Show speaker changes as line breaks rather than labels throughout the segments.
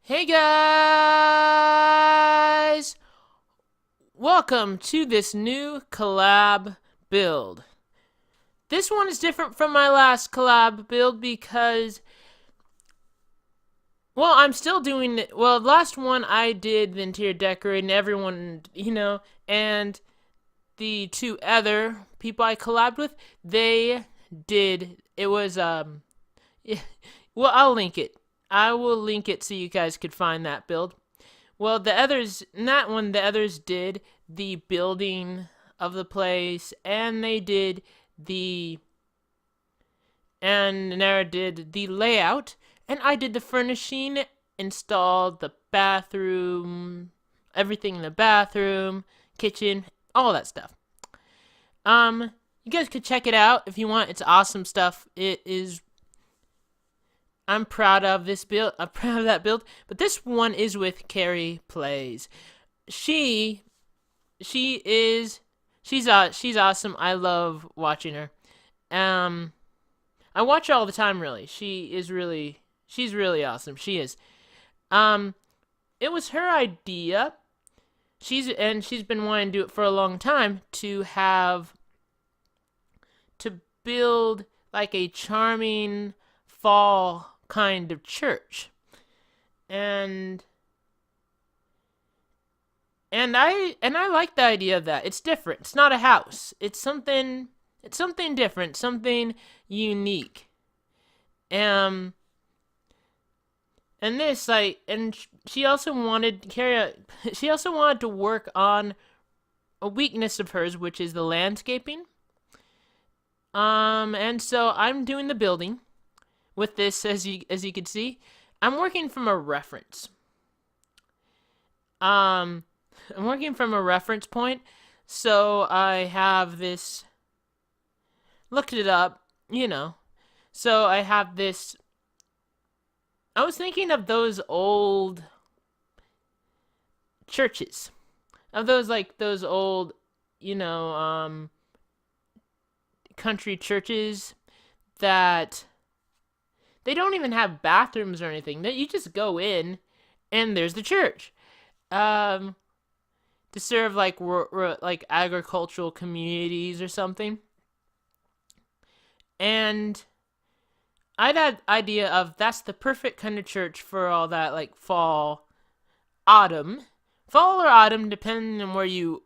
Hey guys! Welcome to this new collab build. This one is different from my last collab build because, well, I'm still doing it. Well, the last one I did the interior decorating, everyone, and the two other people I collabed with, they did, it was, yeah, well, I'll link it. I will link it so you guys could find that build. Well, the others, not one, the others did the building of the place, and they did the, and Nara did the layout, and I did the furnishing, installed the bathroom, everything in the bathroom, kitchen, all that stuff. You guys could check it out if you want. It's awesome stuff. It is. I'm proud of this build. I'm proud of that build. But this one is with Kerryplays. She is she's awesome. I love watching her. I watch her all the time. Really, she's really awesome. She is. Um, it was her idea. She's been wanting to do it for a long time to build like a charming fall kind of church. And I like the idea of that. It's different. It's not a house. It's something different, something unique. Um and this like and she also wanted to she also wanted to work on a weakness of hers, which is the landscaping. And so I'm doing the building with this, as you can see. I'm working from a reference. Um, I'm working from a reference point, so I have this. Looked it up, you know. So I have this. I was thinking of those old churches, of those old, you know, country churches that they don't even have bathrooms or anything. That you just go in and there's the church. Um, to serve like agricultural communities or something. And I'd had idea of that's the perfect kind of church for all that like autumn, fall or autumn, depending on where you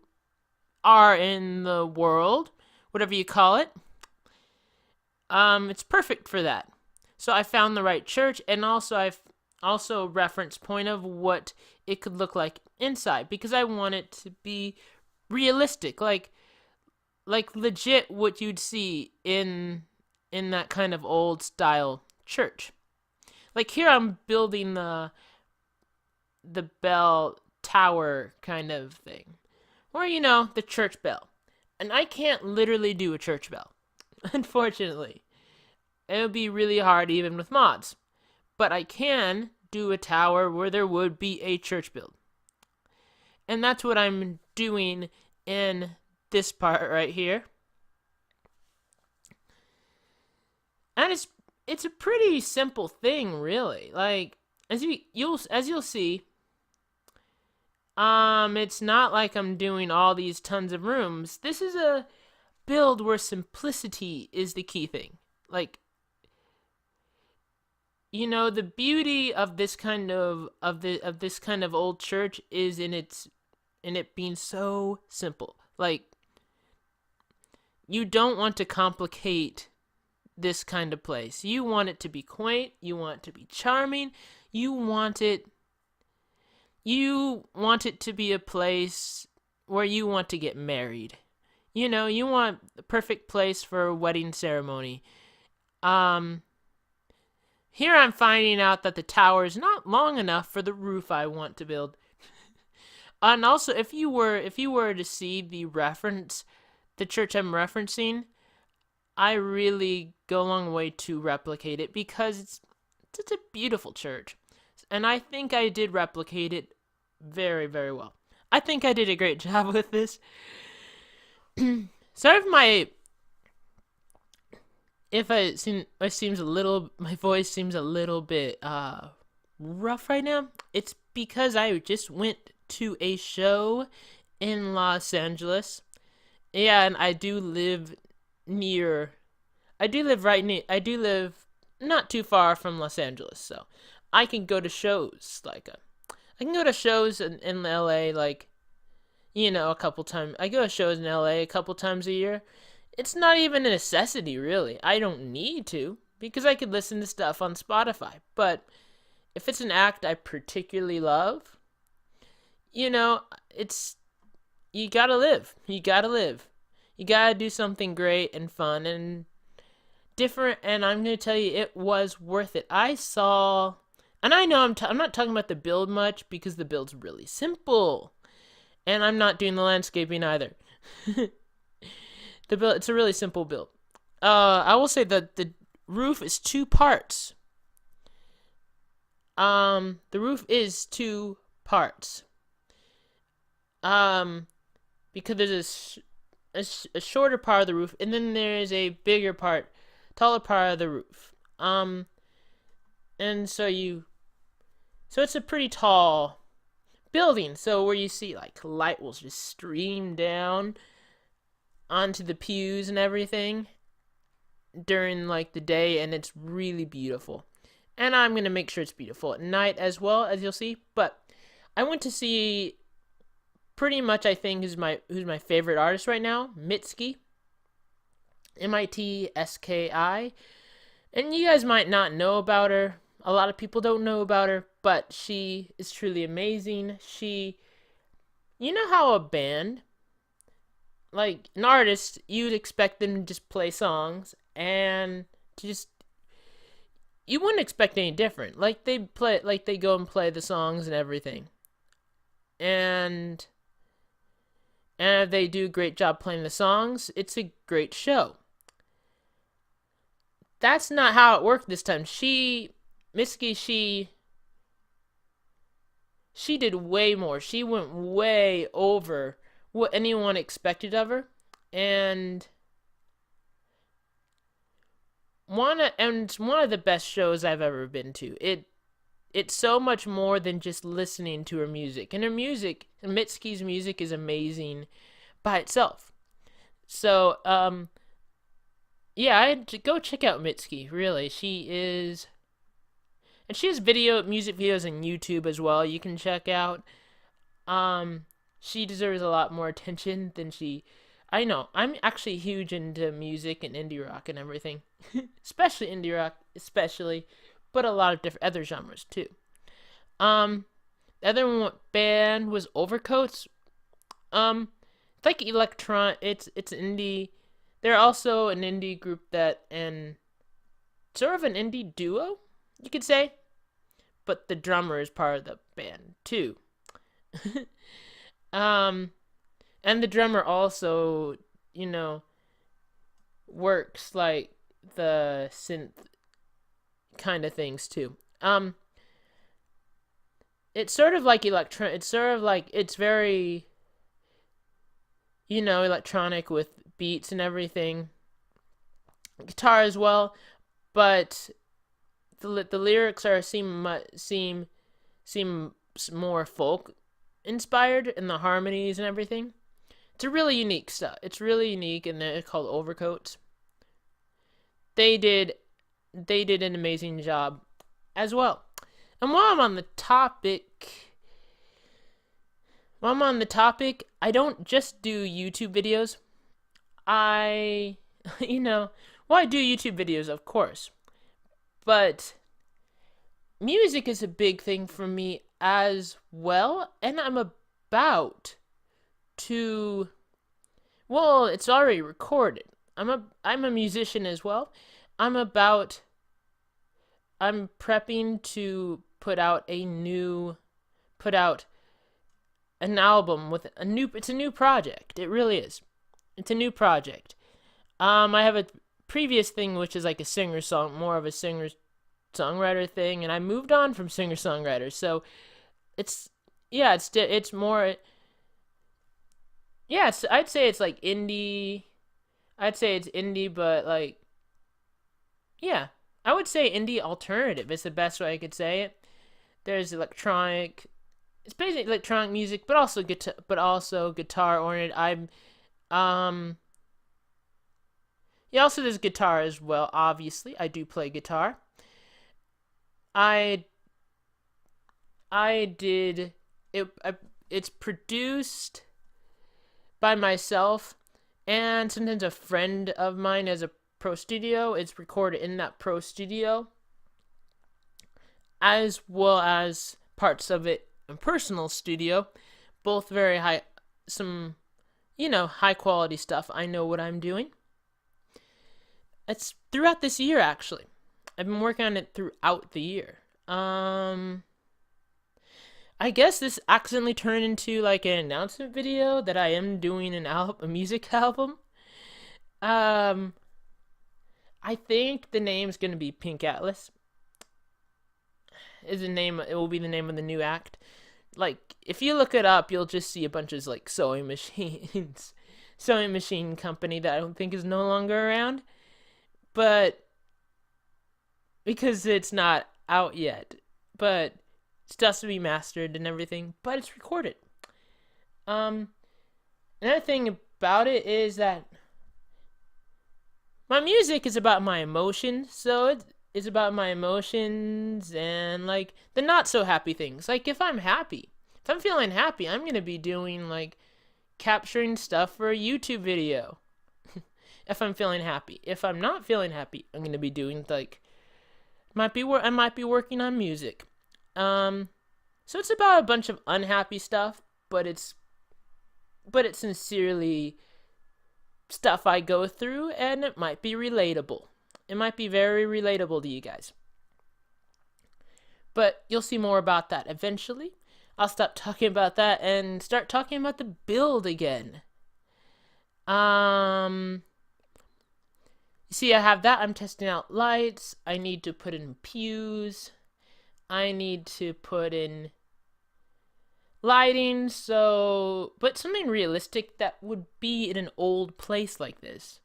are in the world, whatever you call it. It's perfect for that. So I found the right church, and I've also reference point of what it could look like inside because I want it to be realistic, like legit what you'd see in that kind of old style church. Like here I'm building the bell tower kind of thing. Or the church bell. And I can't literally do a church bell. Unfortunately. It would be really hard even with mods. But I can do a tower where there would be a church build. And that's what I'm doing in this part right here. And it's a pretty simple thing, really. Like you'll see, it's not like I'm doing all these tons of rooms. This is a build where simplicity is the key thing. Like, the beauty of this kind of this kind of old church is in it being so simple. Like, you don't want to complicate this kind of place. You want it to be quaint, you want it to be charming, you want it to be a place where you want to get married. You want the perfect place for a wedding ceremony. Here I'm finding out that the tower is not long enough for the roof I want to build. And also, if you were to see the church I'm referencing, I really go a long way to replicate it because it's a beautiful church. And I think I did replicate it very, very well. I think I did a great job with this. Sorry if my voice seems a little bit rough right now, it's because I just went to a show in Los Angeles. Yeah, and near I do live not too far from Los Angeles, so I can go to shows I can go to shows in LA like, a couple times. I go to shows in LA a couple times a year. It's not even a necessity, really. I don't need to because I could listen to stuff on Spotify. But if it's an act I particularly love, you know, it's you gotta live. You gotta live. You gotta do something great and fun and different. And I'm gonna tell you, it was worth it. And I know I'm not talking about the build much because the build's really simple, and I'm not doing the landscaping either. The build, it's a really simple build. I will say that the roof is two parts. The roof is two parts. Um, because there's a shorter part of the roof, and then there's a bigger part, taller part of the roof. And so it's a pretty tall building. So where you see like light will just stream down onto the pews and everything during like the day, and it's really beautiful. And I'm gonna make sure it's beautiful at night as well, as you'll see. But I went to see pretty much I think who's my favorite artist right now, Mitski, Mitski, and you guys might not know about her. A lot of people don't know about her, but she is truly amazing. You know how a band, like an artist, you'd expect them to just play songs and to just you wouldn't expect any different. Like they go and play the songs and everything, and if they do a great job playing the songs, it's a great show. That's not how it worked this time. Mitski, she did way more. She went way over what anyone expected of her, and it's one of the best shows I've ever been to. It's so much more than just listening to her music, and Mitski's music is amazing by itself. So yeah, I'd go check out Mitski. Really, and she has music videos on YouTube as well. You can check out. She deserves a lot more attention than she. I know. I'm actually huge into music and indie rock and everything, especially indie rock, but a lot of different other genres too. The other band was Overcoats. It's like It's indie. They're also an indie group and sort of an indie duo, you could say, but the drummer is part of the band too. um, and the drummer also, works like the synth kind of things too. It's sort of like It's sort of like it's very, electronic with beats and everything, guitar as well, but the lyrics seem more folk inspired in the harmonies and everything. It's a really unique stuff. It's really unique, and they're called Overcoats. They did an amazing job as well. And while I'm on the topic, I don't just do YouTube videos. I, I do YouTube videos, of course, but music is a big thing for me as well, and it's already recorded. I'm a musician as well. I'm prepping to put out an album with it's a new project. It really is. It's a new project. I have a previous thing which is like more of a singer-songwriter thing, and I moved on from singer-songwriter. So it's more. Yes, I'd say it's like indie. I'd say it's indie, but like, yeah, I would say indie alternative is the best way I could say it. There's electronic. It's basically electronic music, but also guitar oriented. Yeah, also there's guitar as well. Obviously, I do play guitar. I I did it. It's produced by myself, and sometimes a friend of mine has a pro studio. It's recorded in that pro studio, as well as parts of it in personal studio. Both very high, some high quality stuff. I know what I'm doing. It's throughout this year actually. I've been working on it throughout the year. I guess this accidentally turned into like an announcement video that I am doing a music album. Um, I think the name's gonna be Pink Atlas. Is the name? It will be the name of the new act. Like if you look it up, you'll just see a bunch of like sewing machines, sewing machine company that I don't think is no longer around, but because it's not out yet, but it still has to be mastered and everything, but it's recorded. Um, Another thing about it is that my music is about my emotions, so it's about my emotions and like the not so happy things. Like if I'm feeling happy, I'm gonna be doing like capturing stuff for a YouTube video. If I'm feeling happy, if I'm not feeling happy, I'm gonna be doing like I might be working on music. So it's about a bunch of unhappy stuff, but it's sincerely stuff I go through, and it might be relatable. It might be very relatable to you guys. But you'll see more about that eventually. I'll stop talking about that and start talking about the build again. You see, I have that. I'm testing out lights. I need to put in pews. I need to put in lighting, but something realistic that would be in an old place like this.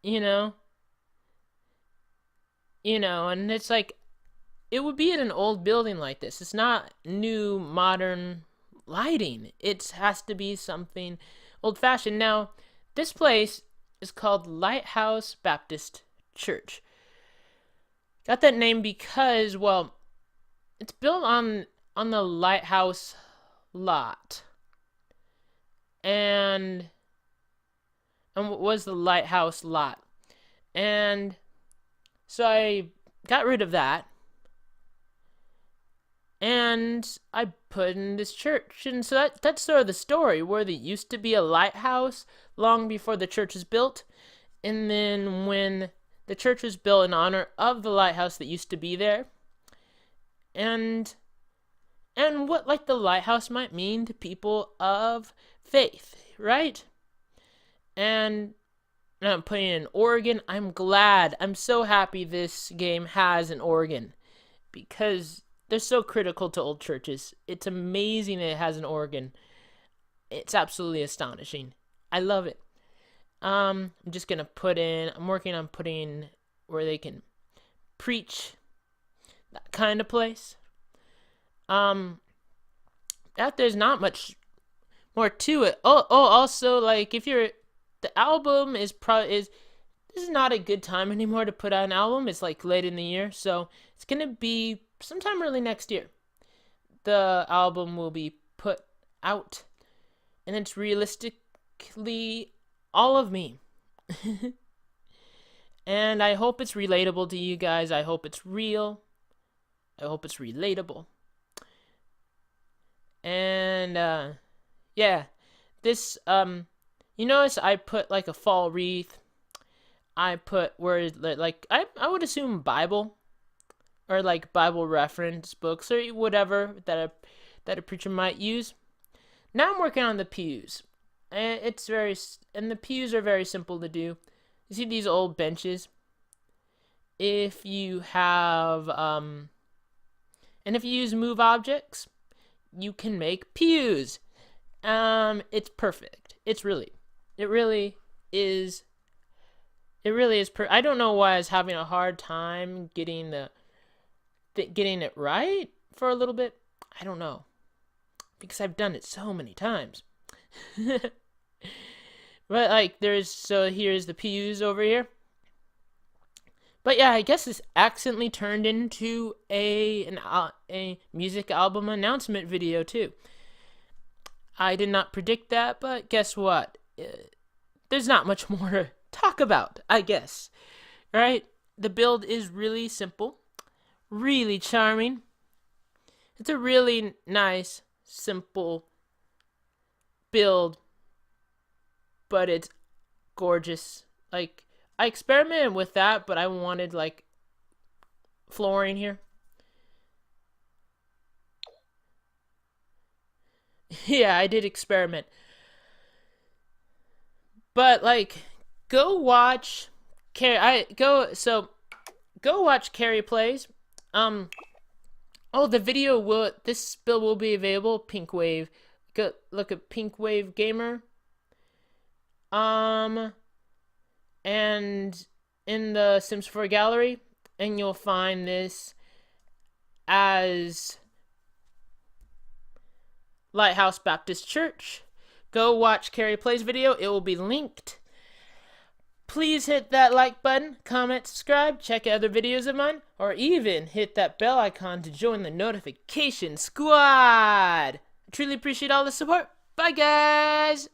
You know? And it's like, it would be in an old building like this. It's not new, modern lighting. It has to be something old fashioned. Now, this place is called Lighthouse Baptist Church. Got that name because, well, it's built on the Lighthouse lot. And what was the Lighthouse lot? And so I got rid of that. And I put in this church. And so that's sort of the story, where there used to be a lighthouse long before the church was built. And then when the church was built in honor of the lighthouse that used to be there. And what like the lighthouse might mean to people of faith, right? And I'm putting in an organ. I'm so happy this game has an organ, because they're so critical to old churches. It's amazing that it has an organ. It's absolutely astonishing. I love it. I'm working on putting where they can preach, that kind of place. That there's not much more to it. Also, like the album is this is not a good time anymore to put out an album. It's like late in the year, so it's gonna be sometime early next year. The album will be put out, and it's realistically all of me. And I hope it's relatable to you guys. I hope it's real. I hope it's relatable. And yeah, this you notice I put like a fall wreath. I put where like I would assume Bible, or like Bible reference books or whatever that a preacher might use. Now I'm working on the pews. And the pews are very simple to do. You see these old benches? If you have and if you use move objects, you can make pews. It's perfect. It really is. I don't know why I was having a hard time getting getting it right for a little bit. I don't know, because I've done it so many times. But like here's the PUs over here. But yeah, I guess this accidentally turned into a music album announcement video too. I did not predict that, but guess what? There's not much more to talk about, I guess. Right? The build is really simple, really charming. It's a really nice, simple build, but it's gorgeous. Like, I experimented with that, but I wanted like flooring here. Yeah, I did experiment. But like, go watch go watch Kerryplays. The video this build will be available. Pinkwave. Go look at PinkwaveGamer. And in the Sims 4 gallery, and you'll find this as Lighthouse Baptist Church. Go watch Kerryplays video. It will be linked. Please hit that like button, comment, subscribe, check out other videos of mine, or even hit that bell icon to join the notification squad. I truly appreciate all the support. Bye, guys!